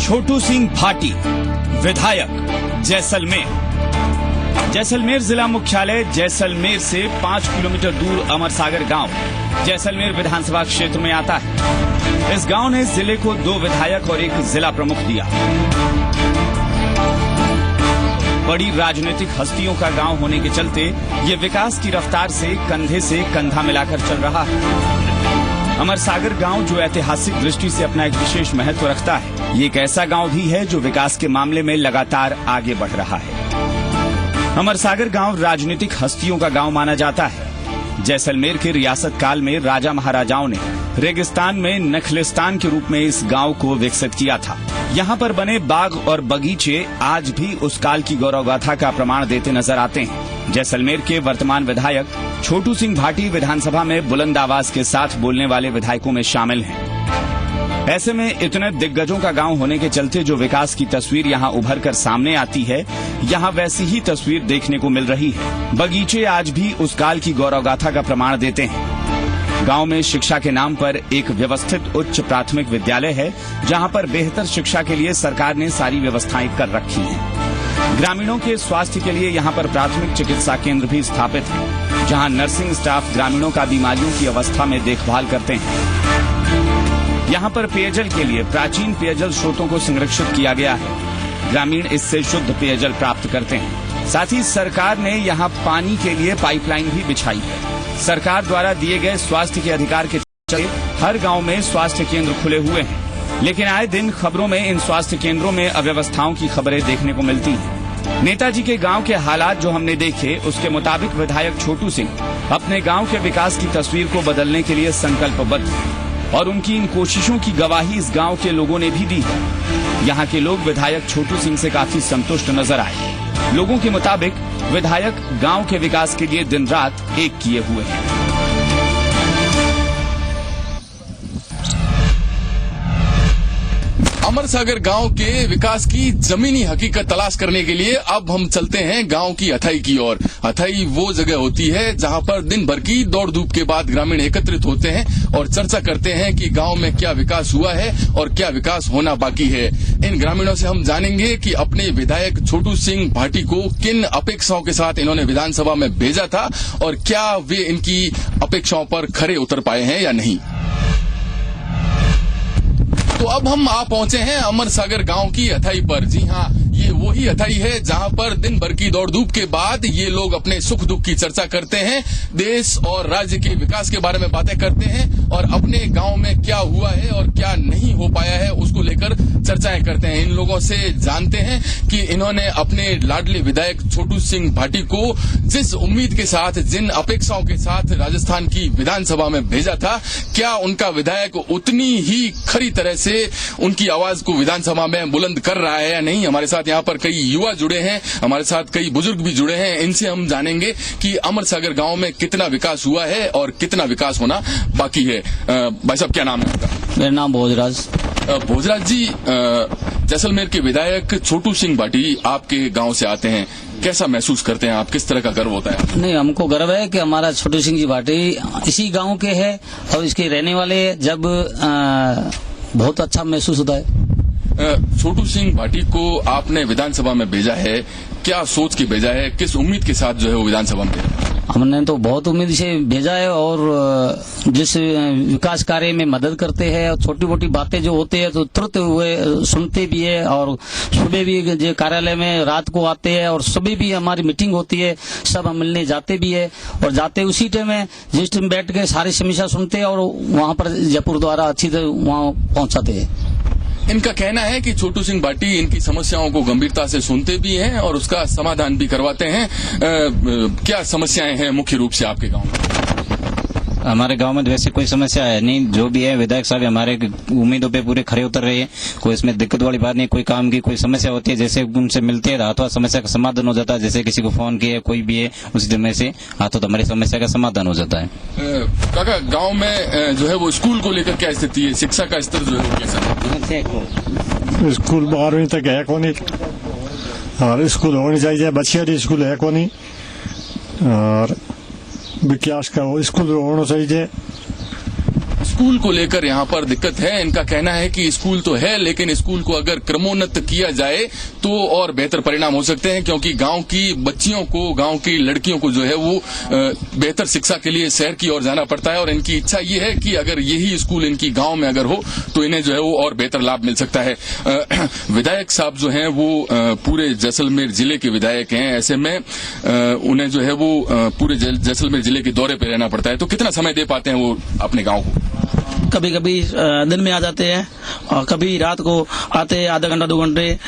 छोटू सिंह भाटी, विधायक, जैसलमेर। जैसलमेर जिला मुख्यालय जैसलमेर से 5 किलोमीटर दूर अमरसागर गांव जैसलमेर विधानसभा क्षेत्र में आता है। इस गांव ने जिले को 2 विधायक और 1 जिला प्रमुख दिया। बड़ी राजनीतिक हस्तियों का गांव होने के चलते ये विकास की रफ्तार से कंधा मिलाकर चल रहा है। अमरसागर गांव जो ऐतिहासिक दृष्टि से अपना एक विशेष महत्व रखता है, ये एक ऐसा गांव भी है जो विकास के मामले में लगातार आगे बढ़ रहा है। अमरसागर गांव राजनीतिक हस्तियों का गांव माना जाता है। जैसलमेर के रियासत काल में राजा महाराजाओं ने रेगिस्तान में नखलिस्तान के रूप में इस गांव को विकसित किया था। यहाँ पर बने बाग और बगीचे आज भी उस काल की गौरवगाथा का प्रमाण देते नजर आते हैं। जैसलमेर के वर्तमान विधायक छोटू सिंह भाटी विधानसभा में बुलंद आवाज के साथ बोलने वाले विधायकों में शामिल हैं। ऐसे में इतने दिग्गजों का गांव होने के चलते जो विकास की तस्वीर यहाँ उभर कर सामने आती है, यहाँ वैसी ही तस्वीर देखने को मिल रही है। बगीचे आज भी उस काल की गौरवगाथा का प्रमाण देते हैं। गांव में शिक्षा के नाम पर एक व्यवस्थित उच्च प्राथमिक विद्यालय है, जहां पर बेहतर शिक्षा के लिए सरकार ने सारी व्यवस्थाएं कर रखी हैं। ग्रामीणों के स्वास्थ्य के लिए यहां पर प्राथमिक चिकित्सा केंद्र भी स्थापित है, जहां नर्सिंग स्टाफ ग्रामीणों का बीमारियों की अवस्था में देखभाल करते हैं। यहां पर पेयजल के लिए प्राचीन पेयजल स्रोतों को संरक्षित किया गया है। ग्रामीण इससे शुद्ध पेयजल प्राप्त करते हैं। साथ ही सरकार ने यहां पानी के लिए पाइपलाइन भी बिछाई है। सरकार द्वारा दिए गए स्वास्थ्य के अधिकार के चलते हर गांव में स्वास्थ्य केंद्र खुले हुए हैं, लेकिन आए दिन खबरों में इन स्वास्थ्य केंद्रों में अव्यवस्थाओं की खबरें देखने को मिलती हैं। नेताजी के गांव के हालात जो हमने देखे, उसके मुताबिक विधायक छोटू सिंह अपने गांव के विकास की तस्वीर को बदलने के लिए संकल्पबद्ध हैं और उनकी इन कोशिशों की गवाही इस गांव के लोगों ने भी दी है। यहाँ के लोग विधायक छोटू सिंह से काफी संतुष्ट नजर आए। लोगों के मुताबिक विधायक गांव के विकास के लिए दिन रात एक किए हुए हैं। अमरसागर गांव के विकास की जमीनी हकीकत तलाश करने के लिए अब हम चलते हैं गांव की अथाई की ओर। अथाई वो जगह होती है जहां पर दिन भर की दौड़ धूप के बाद ग्रामीण एकत्रित होते हैं और चर्चा करते हैं कि गांव में क्या विकास हुआ है और क्या विकास होना बाकी है। इन ग्रामीणों से हम जानेंगे कि अपने विधायक छोटू सिंह भाटी को किन अपेक्षाओं के साथ इन्होंने विधानसभा में भेजा था और क्या वे इनकी अपेक्षाओं पर खरे उतर पाए हैं या नहीं। तो अब हम आ पहुंचे हैं अमरसागर गांव की अथाई पर। जी हाँ, ये वही अथाई है जहां पर दिन भर की दौड़ धूप के बाद ये लोग अपने सुख दुख की चर्चा करते हैं, देश और राज्य के विकास के बारे में बातें करते हैं और अपने गांव में क्या हुआ है और क्या नहीं हो पाया है उसको लेकर चर्चाएं करते हैं। इन लोगों से जानते हैं कि इन्होंने अपने लाडले विधायक छोटू सिंह भाटी को जिस उम्मीद के साथ, जिन अपेक्षाओं के साथ राजस्थान की विधानसभा में भेजा था, क्या उनका विधायक उतनी ही खरी तरह से उनकी आवाज को विधानसभा में बुलंद कर रहा है या नहीं। हमारे साथ यहाँ पर कई युवा जुड़े हैं, हमारे साथ कई बुजुर्ग भी जुड़े हैं। इनसे हम जानेंगे कि अमरसागर गांव में कितना विकास हुआ है और कितना विकास होना बाकी है। भाई साहब, क्या नाम है आपका? मेरा नाम भोजराज। भोजराज जी, जैसलमेर के विधायक छोटू सिंह भाटी आपके गांव से आते हैं, कैसा महसूस करते हैं आप? किस तरह का गर्व होता है? नहीं, हमको गर्व है कि हमारा छोटू सिंह जी भाटी इसी गांव के हैं और इसके रहने वाले। जब बहुत अच्छा महसूस होता है। छोटू सिंह भाटी को आपने विधानसभा में भेजा है, क्या सोच के भेजा है, किस उम्मीद के साथ जो है वो विधानसभा में भेजा? हमने तो बहुत उम्मीद से भेजा है और जिस विकास कार्य में मदद करते हैं और छोटी मोटी बातें जो होती है तो तुरंत हुए सुनते भी है और सुबह भी जो कार्यालय में रात को आते हैं और सुबह भी हमारी मीटिंग होती है, सब हम मिलने जाते भी है और जाते उसी टाइम में जिस टाइम बैठ के सारी समस्या सुनते हैं और वहाँ पर जयपुर द्वारा अच्छी तरह वहाँ पहुँचाते हैं। इनका कहना है कि छोटू सिंह भाटी इनकी समस्याओं को गंभीरता से सुनते भी हैं और उसका समाधान भी करवाते हैं। क्या समस्याएं हैं मुख्य रूप से आपके गांव में? हमारे गांव में वैसे कोई समस्या है नहीं, जो भी है विधायक साहब हमारे उम्मीदों पे पूरे खरे उतर रहे हैं। कोई इसमें दिक्कत वाली बात नहीं। कोई काम की कोई समस्या होती है, जैसे उनसे मिलते हैं हाथों समस्या का समाधान हो जाता है। जैसे किसी को फोन किया कोई भी है, उसी समय से हाथों हमारी समस्या का समाधान हो जाता है। काका, गाँव में जो है वो स्कूल को लेकर क्या स्थिति है? शिक्षा का स्तर जो है वो कैसा है? स्कूल 12वीं तक है कोनी और स्कूल होनी चाहिए, बच्चिया स्कूल है कोनी और विकास का वो स्कूल होना चाहिए। स्कूल को लेकर यहाँ पर दिक्कत है। इनका कहना है कि स्कूल तो है, लेकिन स्कूल को अगर क्रमोन्नत किया जाए तो और बेहतर परिणाम हो सकते हैं, क्योंकि गांव की बच्चियों को, गांव की लड़कियों को जो है वो बेहतर शिक्षा के लिए शहर की ओर जाना पड़ता है। और इनकी इच्छा ये है कि अगर यही स्कूल इनकी गांव में अगर हो तो इन्हें जो है वो और बेहतर लाभ मिल सकता है। विधायक साहब जो हैं वो पूरे जैसलमेर जिले के विधायक हैं। ऐसे में उन्हें जो है वो पूरे जैसलमेर जिले के दौरे पर रहना पड़ता है। तो कितना समय दे पाते हैं वो अपने गांव को? कभी कभी दिन में आ जाते हैं और कभी रात को आते हैं, आधा घंटा 2 घंटे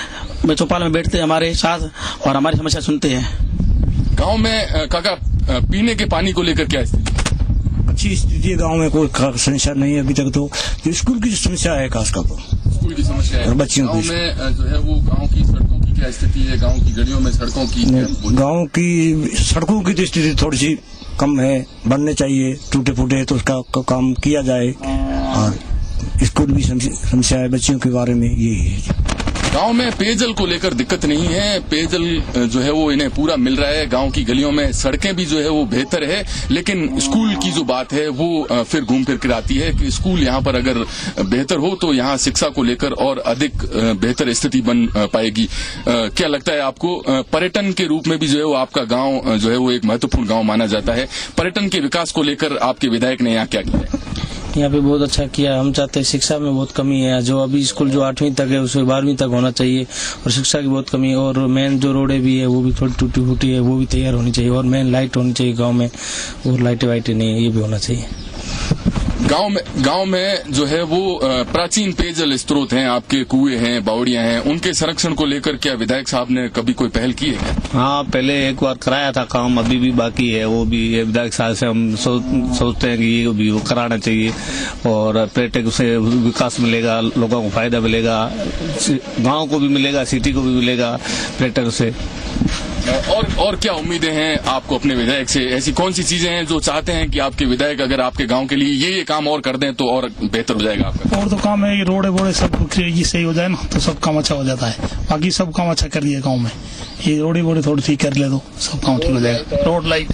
चौपाल में बैठते हैं हमारे साथ और हमारी समस्या सुनते हैं। गांव में काका पीने के पानी को लेकर क्या स्थिति? अच्छी स्थिति है, गांव में कोई समस्या नहीं है अभी तक। तो जो स्कूल की समस्या है खासकर तो स्कूल की समस्या है। और बच्चियों गांव की में जो है वो गांव की सड़कों की क्या स्थिति है? गांव की गलियों में सड़कों की गांव की सड़कों की तो स्थिति थोड़ी सी कम है, बनने चाहिए, टूटे फूटे तो उसका काम किया जाए। और स्कूल भी समस्या है बच्चियों के बारे में, यही है। गांव में पेयजल को लेकर दिक्कत नहीं है, पेयजल जो है वो इन्हें पूरा मिल रहा है। गांव की गलियों में सड़कें भी जो है वो बेहतर है, लेकिन स्कूल की जो बात है वो फिर घूम फिर कर आती है कि स्कूल यहाँ पर अगर बेहतर हो तो यहाँ शिक्षा को लेकर और अधिक बेहतर स्थिति बन पाएगी। क्या लगता है आपको? पर्यटन के रूप में भी जो है वो आपका गाँव जो है वो एक महत्वपूर्ण गाँव माना जाता है। पर्यटन के विकास को लेकर आपके विधायक ने यहाँ क्या किया है? यहाँ पे बहुत अच्छा किया। हम चाहते हैं, शिक्षा में बहुत कमी है। जो अभी स्कूल जो 8वीं तक है उसे 12वीं तक होना चाहिए और शिक्षा की बहुत कमी है। और मेन जो रोडें भी है वो भी थोड़ी टूटी फूटी है, वो भी तैयार होनी चाहिए। और मेन लाइट होनी चाहिए गांव में, और लाइटें वाइटें नहीं है, ये भी होना चाहिए। गांव में जो है वो प्राचीन पेयजल स्रोत हैं, आपके कुएं हैं, बावड़ियां हैं, उनके संरक्षण को लेकर क्या विधायक साहब ने कभी कोई पहल की है? हाँ, पहले एक बार कराया था काम, अभी भी बाकी है। वो भी विधायक साहब से हम सोचते हैं कि ये भी वो कराना चाहिए और पर्यटक से विकास मिलेगा, लोगों को फायदा मिलेगा, गांव को भी मिलेगा, सिटी को भी मिलेगा पर्यटक से। और क्या उम्मीदें हैं आपको अपने विधायक से? ऐसी कौन सी चीजें हैं जो चाहते हैं कि आपके विधायक अगर आपके गांव के लिए ये काम और कर दें तो और बेहतर हो जाएगा आपका? और तो काम है, ये रोडे वोडे सब सही हो जाए ना तो सब काम अच्छा हो जाता है। बाकी सब काम अच्छा कर दिया गांव में, ये रोडे वोडे थोड़ी ठीक कर ले तो सब काम ठीक हो जाएगा। रोड लाइट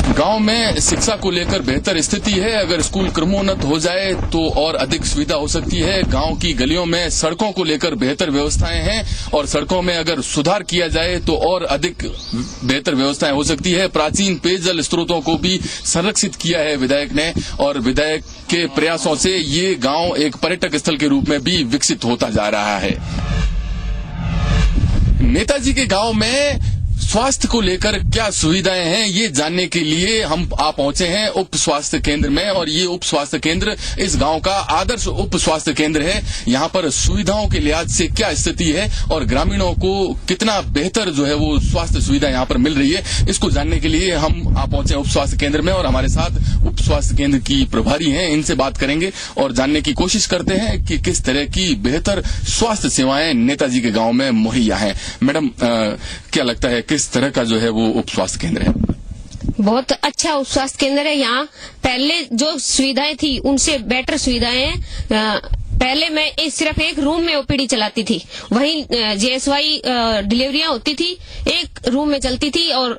गांव में शिक्षा को लेकर बेहतर स्थिति है। अगर स्कूल क्रमोन्नत हो जाए तो और अधिक सुविधा हो सकती है। गांव की गलियों में सड़कों को लेकर बेहतर व्यवस्थाएं हैं और सड़कों में अगर सुधार किया जाए तो और अधिक बेहतर व्यवस्थाएं हो सकती है। प्राचीन पेयजल स्रोतों को भी संरक्षित किया है विधायक ने और विधायक के प्रयासों से ये गांव एक पर्यटक स्थल के रूप में भी विकसित होता जा रहा है। नेताजी के गांव में स्वास्थ्य को लेकर क्या सुविधाएं हैं ये जानने के लिए हम पहुंचे हैं उप स्वास्थ्य केंद्र में। और ये उप स्वास्थ्य केंद्र इस गांव का आदर्श उप स्वास्थ्य केंद्र है। यहाँ पर सुविधाओं के लिहाज से क्या स्थिति है और ग्रामीणों को कितना बेहतर जो है वो स्वास्थ्य सुविधा यहाँ पर मिल रही है, इसको जानने के लिए हम पहुंचे उप स्वास्थ्य केंद्र में। और हमारे साथ उप स्वास्थ्य केंद्र की प्रभारी हैं, इनसे बात करेंगे और जानने की कोशिश करते हैं कि किस तरह की बेहतर स्वास्थ्य सेवाएं नेताजी के गाँव में मुहैया है। मैडम, क्या लगता है किस तरह का जो है वो उप स्वास्थ्य केंद्र है? बहुत अच्छा उप स्वास्थ्य केंद्र है। यहाँ पहले जो सुविधाएं थी उनसे बेटर सुविधाएं हैं। पहले मैं सिर्फ एक रूम में ओपीडी चलाती थी, वहीं जेएसवाई डिलीवरियां होती थी, एक रूम में चलती थी। और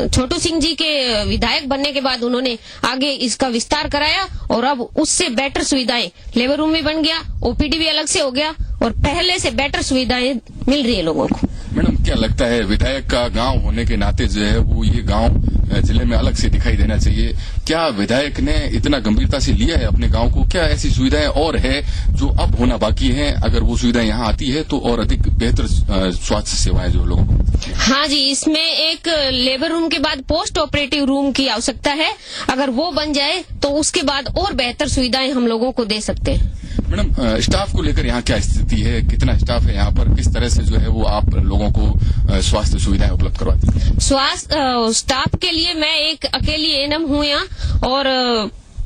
छोटू सिंह जी के विधायक बनने के बाद उन्होंने आगे इसका विस्तार कराया और अब उससे बेटर सुविधाएं, लेबर रूम भी बन गया, ओपीडी भी अलग से हो गया और पहले से बेटर सुविधाएं मिल रही है लोगों को। मैडम, क्या लगता है विधायक का गांव होने के नाते जो है वो ये गांव जिले में अलग से दिखाई देना चाहिए? क्या विधायक ने इतना गंभीरता से लिया है अपने गांव को? क्या ऐसी सुविधाएं और है जो अब होना बाकी है? अगर वो सुविधाएं यहाँ आती है तो और अधिक बेहतर स्वास्थ्य सेवाएं जो लोगों को। हाँ जी, इसमें एक लेबर रूम के बाद पोस्ट ऑपरेटिव रूम की आवश्यकता है। अगर वो बन जाए तो उसके बाद और बेहतर सुविधाएं हम लोगों को दे सकते हैं। मैडम, स्टाफ को लेकर यहाँ क्या स्थिति है? कितना स्टाफ है यहाँ पर? किस तरह से जो है वो आप लोगों को स्वास्थ्य सुविधाएं उपलब्ध करवाती हैं? स्वास्थ्य स्टाफ के लिए मैं एक अकेली एएनएम हूँ यहाँ और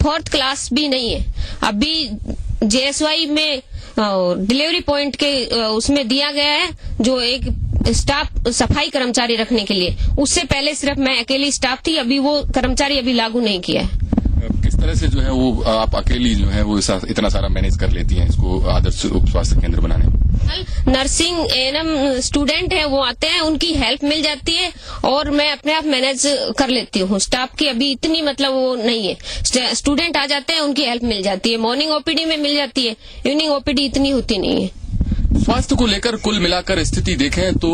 4th क्लास भी नहीं है। अभी जेएसवाई में डिलीवरी पॉइंट के उसमें दिया गया है जो एक स्टाफ सफाई कर्मचारी रखने के लिए। उससे पहले सिर्फ मैं अकेली स्टाफ थी, अभी वो कर्मचारी अभी लागू नहीं किया है। किस तरह से जो है वो आप अकेली जो है वो इतना सारा मैनेज कर लेती हैं इसको आदर्श उप स्वास्थ्य केंद्र बनाने में? नर्सिंग एएनएम स्टूडेंट है वो आते हैं, उनकी हेल्प मिल जाती है और मैं अपने आप मैनेज कर लेती हूँ। स्टाफ की अभी इतनी मतलब वो नहीं है, स्टूडेंट आ जाते हैं उनकी हेल्प मिल जाती है, मॉर्निंग ओपीडी में मिल जाती है, इवनिंग ओपीडी इतनी होती नहीं है। स्वास्थ्य को लेकर कुल मिलाकर स्थिति देखें तो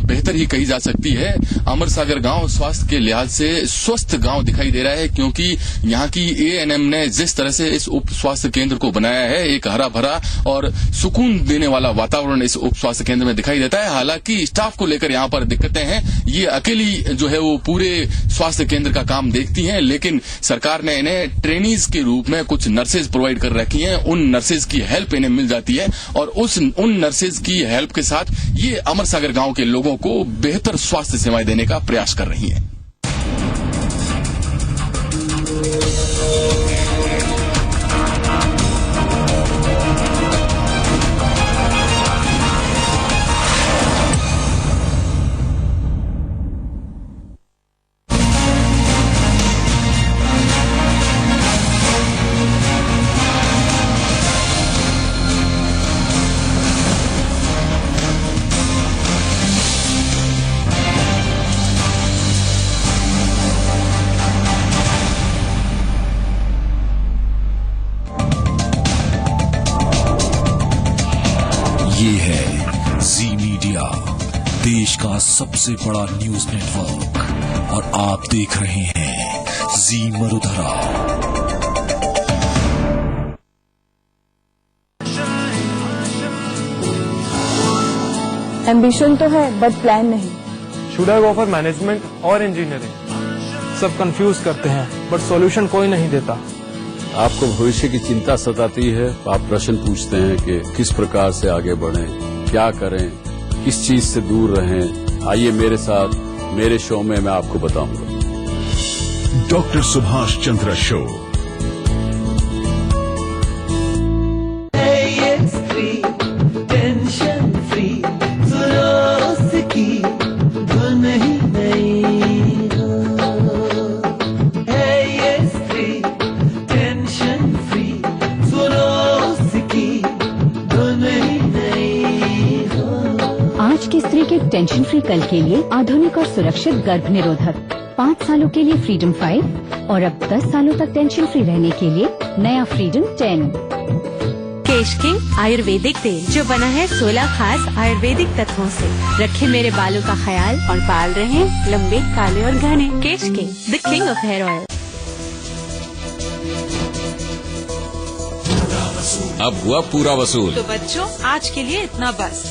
बेहतर ही कही जा सकती है। अमर सागर गांव स्वास्थ्य के लिहाज से स्वस्थ गांव दिखाई दे रहा है, क्योंकि यहाँ की एएनएम ने जिस तरह से इस उप स्वास्थ्य केंद्र को बनाया है, एक हरा भरा और सुकून देने वाला वातावरण इस उप स्वास्थ्य केंद्र में दिखाई देता है। हालांकि स्टाफ को लेकर यहाँ पर दिक्कतें हैं, ये अकेली जो है वो पूरे स्वास्थ्य केंद्र का काम देखती हैं, लेकिन सरकार ने इन्हें ट्रेनीज के रूप में कुछ नर्सेज प्रोवाइड कर रखी हैं। उन नर्सेज की हेल्प इन्हें मिल जाती है और उन नर्सेज की हेल्प के साथ ये अमर सागर गांव के लोगों को बेहतर स्वास्थ्य सेवाएं देने का प्रयास कर रही हैं। ये है जी मीडिया, देश का सबसे बड़ा न्यूज नेटवर्क, और आप देख रहे हैं जी मरुधरा। एम्बिशन तो है बट प्लान नहीं। Should I go for management और इंजीनियरिंग? सब कंफ्यूज करते हैं बट सॉल्यूशन कोई नहीं देता। आपको भविष्य की चिंता सताती है, आप प्रश्न पूछते हैं कि किस प्रकार से आगे बढ़ें, क्या करें, किस चीज से दूर रहें। आइए मेरे साथ, मेरे शो में मैं आपको बताऊंगा। Doctor Subhash Chandra show. Tension free की आज की स्त्री के टेंशन फ्री कल के लिए आधुनिक और सुरक्षित गर्भ निरोधक 5 सालों के लिए फ्रीडम 5 और अब 10 सालों तक टेंशन फ्री रहने के लिए नया फ्रीडम 10। केश किंग आयुर्वेदिक तेल जो बना है 16 खास आयुर्वेदिक तत्वों से, रखे मेरे बालों का ख्याल और बाल रहे लंबे, काले और घने। Kesh King, the king of hair oil. अब हुआ पूरा वसूल। तो बच्चों आज के लिए इतना बस।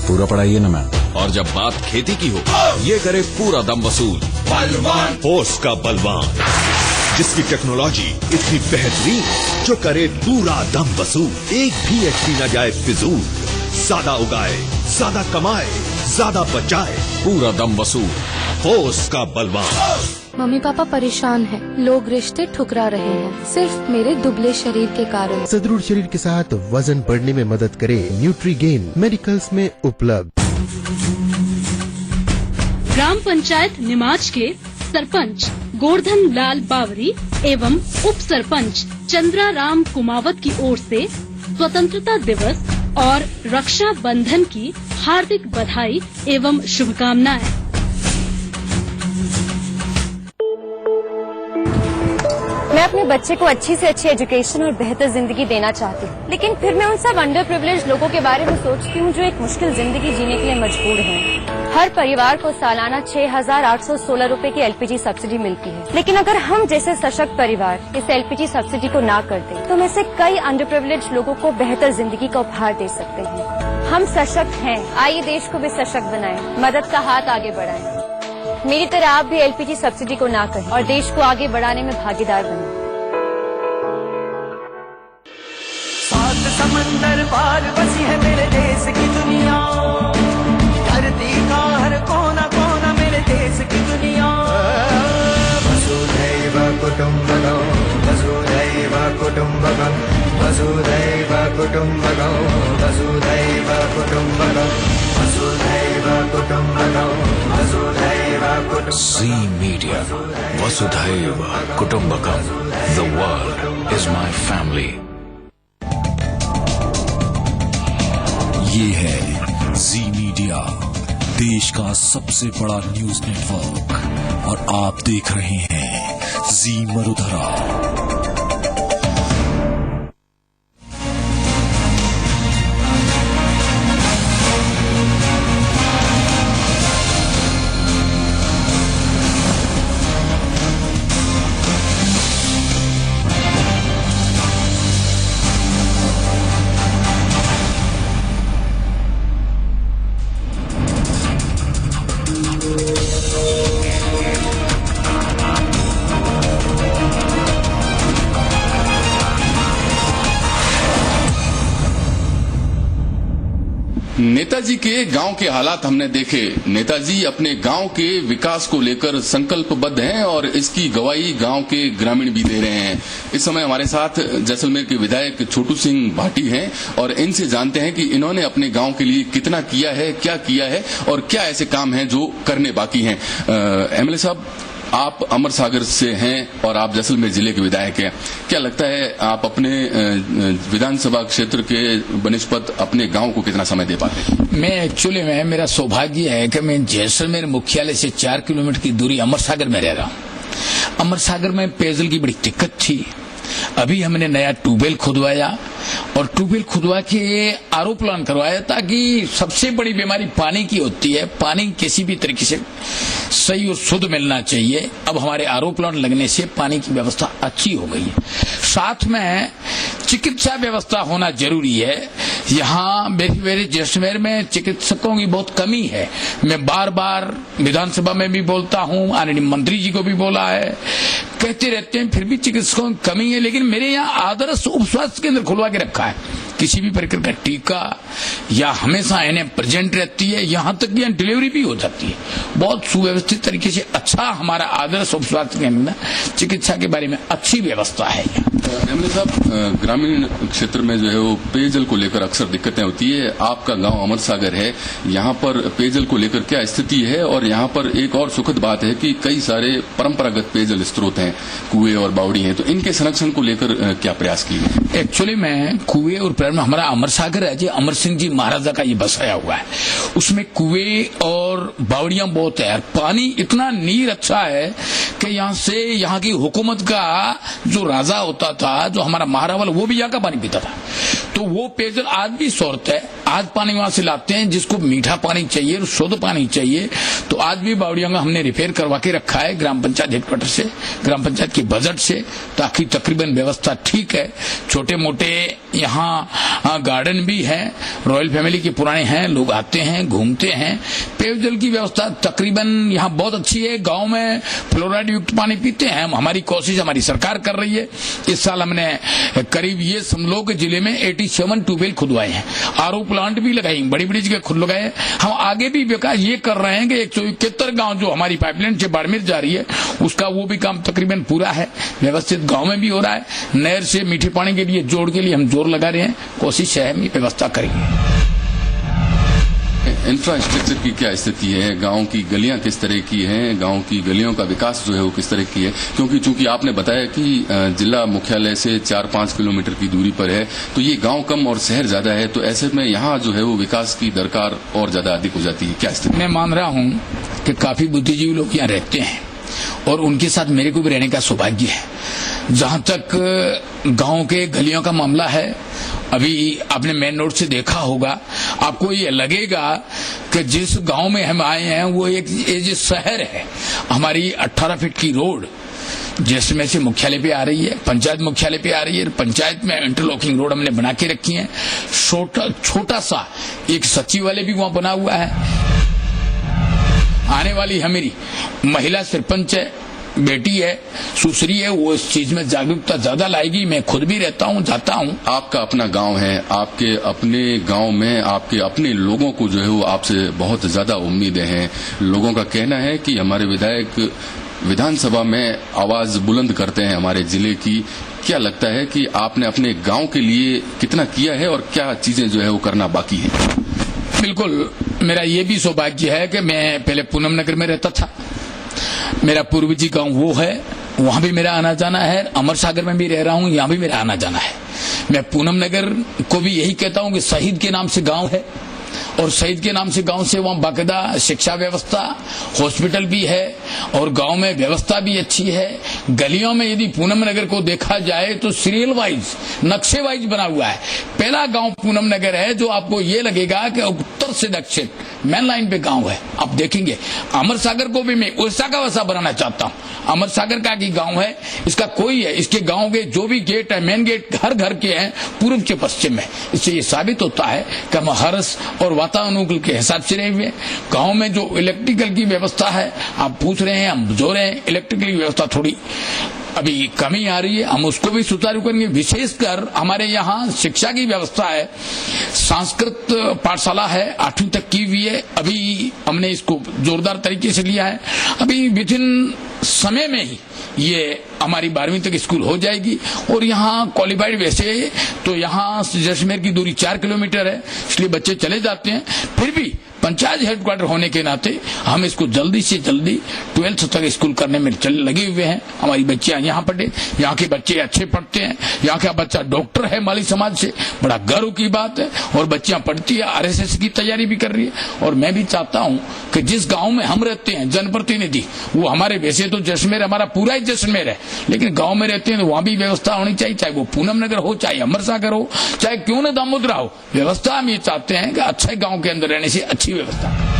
पूरा पढ़ाइए ना मैम। और जब बात खेती की हो, ये करे पूरा दम वसूल। बलवान पोस्ट का बलवान, जिसकी टेक्नोलॉजी इतनी बेहतरीन जो करे पूरा दम वसूल। एक भी एचपी न जाए फिजूल, ज्यादा उगाए, ज्यादा कमाए, ज्यादा बचाए। पूरा दम वसूल, पोस्ट का बलवान। मम्मी पापा परेशान हैं, लोग रिश्ते ठुकरा रहे हैं सिर्फ मेरे दुबले शरीर के कारण। सुदृढ़ शरीर के साथ वजन बढ़ने में मदद करे न्यूट्रीगेन, मेडिकल्स में उपलब्ध। ग्राम पंचायत निमाज के सरपंच गोवर्धन लाल बावरी एवं उप सरपंच चंद्रा राम कुमावत की ओर से स्वतंत्रता दिवस और रक्षा बंधन की हार्दिक बधाई एवं शुभकामनाएं। मैं अपने बच्चे को अच्छी से अच्छी एजुकेशन और बेहतर जिंदगी देना चाहती हूँ, लेकिन फिर मैं उन सब अंडर प्रिविलेज लोगों के बारे में सोचती हूँ जो एक मुश्किल जिंदगी जीने के लिए मजबूर हैं। हर परिवार को सालाना 6,816 रूपए की एलपीजी सब्सिडी मिलती है, लेकिन अगर हम जैसे सशक्त परिवार इस एलपीजी सब्सिडी को ना करते तो हम ऐसे कई अंडर प्रिविलेज लोगों को बेहतर जिंदगी का उपहार दे सकते हैं। हम सशक्त हैं, आइए देश को भी सशक्त बनाएं, मदद का हाथ आगे बढ़ाएं। मेरी तरह आप भी एलपीजी सब्सिडी को ना करें और देश को आगे बढ़ाने में भागीदार बनें। सात समंदर पार बसी है मेरे देश की दुनिया, धरती का हर कोना कोना मेरे देश की दुनिया। वसुधैव कुटुम्बकं, वसुधैव कुटुम्बकं, वसुधैव कुटुम्बकं, वसुधैव कुटुम्बकं, वसुधैव कुटुम्बकं, वसुधैव कुटुम्बकं। जी मीडिया, वसुधैव कुटुम्बकम, the world is my family. ये है जी मीडिया, देश का सबसे बड़ा न्यूज नेटवर्क, और आप देख रहे हैं जी मरुधरा। नेताजी के गांव के हालात हमने देखे। नेताजी अपने गांव के विकास को लेकर संकल्पबद्ध हैं और इसकी गवाही गांव के ग्रामीण भी दे रहे हैं। इस समय हमारे साथ जैसलमेर के विधायक छोटू सिंह भाटी हैं और इनसे जानते हैं कि इन्होंने अपने गांव के लिए कितना किया है, क्या किया है और क्या ऐसे काम हैं जो करने बाकी हैं। एमएलए साहब, आप अमर सागर से हैं और आप जैसलमेर जिले के विधायक हैं। क्या लगता है आप अपने विधानसभा क्षेत्र के बनिस्पत अपने गांव को कितना समय दे पाते हैं? मैं एक्चुअली में मेरा सौभाग्य है कि मैं जैसलमेर मुख्यालय से 4 किलोमीटर की दूरी अमर सागर में रह रहा हूँ। अमर सागर में पेयजल की बड़ी दिक्कत थी। अभी हमने नया ट्यूबवेल खुदवाया और ट्यूबवेल खुदवा के आरओ प्लांट करवाया, ताकि सबसे बड़ी बीमारी पानी की होती है। पानी किसी भी तरीके से सही और शुद्ध मिलना चाहिए। अब हमारे आरओ प्लांट लगने से पानी की व्यवस्था अच्छी हो गई है। साथ में चिकित्सा व्यवस्था होना जरूरी है। यहाँ मेरे जैसलमेर में चिकित्सकों की बहुत कमी है। मैं बार बार विधानसभा में भी बोलता हूँ, आदरणीय मंत्री जी को भी बोला है, कहते रहते हैं, फिर भी चिकित्सकों की कमी है। लेकिन मेरे यहाँ आदर्श उप स्वास्थ्य केंद्र खुलवा के रखा है। किसी भी प्रकार का टीका या हमेशा इन्हें प्रेजेंट रहती है, यहाँ तक कि डिलीवरी भी हो जाती है। बहुत सुव्यवस्थित तरीके से अच्छा हमारा आदर्श उप स्वास्थ्य केंद्र, चिकित्सा के बारे में अच्छी व्यवस्था है। एमएलए साहब, ग्रामीण क्षेत्र में जो है वो पेयजल को लेकर अक्सर दिक्कतें होती है। आपका गांव अमर सागर है, यहाँ पर पेयजल को लेकर क्या स्थिति है? और यहाँ पर एक और सुखद बात है कि कई सारे परंपरागत पेयजल स्रोत हैं, कुएं और बावड़ी हैं, तो इनके संरक्षण को लेकर क्या प्रयास किए? एक्चुअली में कुएं और हमारा अमर सागर है जी, अमर सिंह जी महाराजा का ये बसाया हुआ है। उसमें कुएं और बावड़ियां बहुत है। पानी इतना नीर अच्छा है कि यहाँ से यहाँ की हुकूमत का जो राजा होता था, जो हमारा महारावल, वो भी यहाँ का पानी पीता था। तो वो पेयजल आज भी शोरत है। आज पानी वहां से लाते हैं। जिसको मीठा पानी चाहिए, शुद्ध पानी चाहिए, तो आज भी बावड़ियों का हमने रिपेयर करवा के रखा है ग्राम पंचायत हेडक्वार्टर से, ग्राम पंचायत के बजट से, ताकि तकरीबन व्यवस्था ठीक है। छोटे मोटे यहाँ गार्डन भी है, रॉयल फैमिली के पुराने हैं, लोग आते हैं, घूमते हैं। पेयजल की व्यवस्था तकरीबन यहाँ बहुत अच्छी है। गांव में फ्लोराइड युक्त पानी पीते हैं। हमारी कोशिश हमारी सरकार कर रही है। इस साल हमने करीब ये समझो कि जिले में 87 ट्यूबवेल खुदवाए हैं, आरओ प्लांट भी लगाई, बड़ी बड़ी जगह खुद लगाए। हम आगे भी विकास ये कर रहे हैं कि 171 गांव जो हमारी पाइपलाइन से बाड़मेर जा रही है, उसका वो भी काम तकरीबन पूरा है, व्यवस्थित गांव में भी हो रहा है। नहर से मीठे पानी के लिए जोड़ के लिए हम जोर लगा रहे हैं। कोशिश है हम ये व्यवस्था करेंगे। इंफ्रास्ट्रक्चर की क्या स्थिति है? गांव की गलियां किस तरह की हैं? गांव की गलियों का विकास जो है वो किस तरह की है? क्योंकि चूंकि आपने बताया कि जिला मुख्यालय से 4-5 किलोमीटर की दूरी पर है, तो ये गांव कम और शहर ज्यादा है, तो ऐसे में यहाँ जो है वो विकास की दरकार और ज्यादा अधिक हो जाती है। क्या स्थिति? मैं मान रहा हूँ कि काफी बुद्धिजीवी लोग यहाँ रहते हैं और उनके साथ मेरे को भी रहने का सौभाग्य है। जहां तक गांव के गलियों का मामला है, अभी आपने मेन रोड से देखा होगा, आपको ये लगेगा कि जिस गांव में हम आए हैं वो एक शहर है। हमारी 18 फीट की रोड जैसलमेर से मुख्यालय पे आ रही है, पंचायत मुख्यालय पे आ रही है। पंचायत में इंटरलॉकिंग रोड हमने बना के रखी है। छोटा सा एक सचिवालय भी वहां बना हुआ है। आने वाली हमारी महिला सरपंच है, बेटी है, सुश्री है, वो इस चीज में जागरूकता ज्यादा लाएगी। मैं खुद भी रहता हूँ, जाता हूँ। आपका अपना गांव है, आपके अपने गांव में आपके अपने लोगों को जो है वो आपसे बहुत ज्यादा उम्मीदें हैं। लोगों का कहना है कि हमारे विधायक विधानसभा में आवाज बुलंद करते हैं हमारे जिले की। क्या लगता है कि आपने अपने गांव के लिए कितना किया है और क्या चीजें जो है वो करना बाकी है? बिल्कुल, मेरा ये भी सौभाग्य है कि मैं पहले पूनम नगर में रहता था। मेरा पूर्वजी गांव वो है, वहां भी मेरा आना जाना है। अमर सागर में भी रह रहा हूं, यहाँ भी मेरा आना जाना है। मैं पूनम नगर को भी यही कहता हूं कि शहीद के नाम से गांव है। और शहीद के नाम से गांव से वहाँ बाकायदा शिक्षा व्यवस्था, हॉस्पिटल भी है और गांव में व्यवस्था भी अच्छी है। गलियों में यदि पूनम नगर को देखा जाए तो सीरियल वाइज, नक्शे वाइज बना हुआ है। पहला गांव पूनम नगर है जो आपको ये लगेगा कि उत्तर से दक्षिण मेन लाइन पे गांव है। आप देखेंगे अमर सागर को भी मैं वैसा का वैसा बनाना चाहता हूँ। अमर सागर का की गांव है, इसका कोई है, इसके गांव के जो भी गेट है, मेन गेट हर घर के हैं पूर्व से पश्चिम में। इससे ये साबित होता है कि हम हर्ष और वातानुकूल के हिसाब से रहे हुए। गांव में जो इलेक्ट्रिकल की व्यवस्था है, आप पूछ रहे हैं, हम जो रहे हैं, इलेक्ट्रिकल की व्यवस्था थोड़ी अभी कमी आ रही है, हम उसको भी सुचारू करेंगे। विशेषकर हमारे यहाँ शिक्षा की व्यवस्था है, संस्कृत पाठशाला है, 8वीं तक की हुई है। अभी हमने इसको जोरदार तरीके से लिया है। अभी विदिन समय में ही ये हमारी 12वीं तक स्कूल हो जाएगी। और यहाँ क्वालिफाइड वैसे तो यहाँ जैसलमेर की दूरी 4 किलोमीटर है, इसलिए बच्चे चले जाते हैं। फिर भी पंचायत हेडक्वार्टर होने के नाते हम इसको जल्दी से जल्दी 12th तक स्कूल करने में लगे हुए हैं। हमारी बच्चियां यहाँ पढ़े, यहाँ के बच्चे अच्छे पढ़ते हैं, यहाँ का बच्चा डॉक्टर है माली समाज से, बड़ा गर्व की बात है। और बच्चियां पढ़ती है, RSS की तैयारी भी कर रही है। और मैं भी चाहता हूँ कि जिस गाँव में हम रहते हैं जनप्रतिनिधि, वो हमारे वैसे तो जैसलमेर हमारा पूरा ही जैसलमेर है, लेकिन गाँव में रहते हैं तो वहाँ भी व्यवस्था होनी चाहिए, चाहे वो पूनम नगर हो, चाहे अमर सागर हो, चाहे क्यों न दामोदरा हो। व्यवस्था हम ये चाहते हैं कि अच्छे गाँव के अंदर रहने से अच्छी व्यवस्था।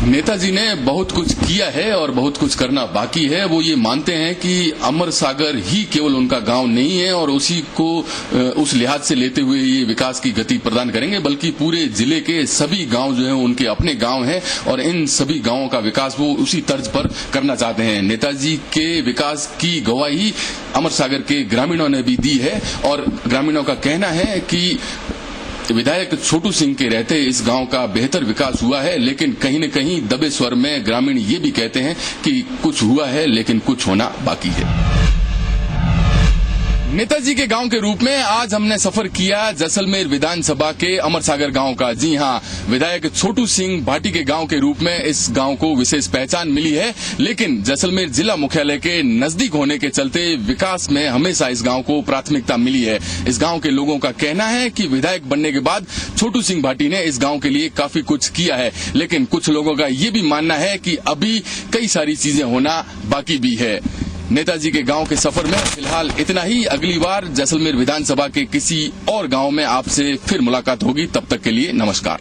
नेताजी ने बहुत कुछ किया है और बहुत कुछ करना बाकी है। वो ये मानते हैं कि अमर सागर ही केवल उनका गांव नहीं है और उसी को उस लिहाज से लेते हुए ये विकास की गति प्रदान करेंगे, बल्कि पूरे जिले के सभी गांव जो हैं उनके अपने गांव हैं और इन सभी गांवों का विकास वो उसी तर्ज पर करना चाहते हैं। नेताजी के विकास की गवाही अमर सागर के ग्रामीणों ने भी दी है और ग्रामीणों का कहना है कि विधायक छोटू सिंह के रहते इस गांव का बेहतर विकास हुआ है। लेकिन कहीं न कहीं दबे स्वर में ग्रामीण ये भी कहते हैं कि कुछ हुआ है लेकिन कुछ होना बाकी है। नेताजी के गांव के रूप में आज हमने सफर किया जैसलमेर विधानसभा के अमर सागर गांव का। जी हां, विधायक छोटू सिंह भाटी के गांव के रूप में इस गांव को विशेष पहचान मिली है, लेकिन जैसलमेर जिला मुख्यालय के नजदीक होने के चलते विकास में हमेशा इस गांव को प्राथमिकता मिली है। इस गांव के लोगों का कहना है कि विधायक बनने के बाद छोटू सिंह भाटी ने इस गांव के लिए काफी कुछ किया है, लेकिन कुछ लोगों का ये भी मानना है कि अभी कई सारी चीजें होना बाकी भी है। नेताजी के गांव के सफर में फिलहाल इतना ही। अगली बार जैसलमेर विधानसभा के किसी और गांव में आपसे फिर मुलाकात होगी। तब तक के लिए नमस्कार।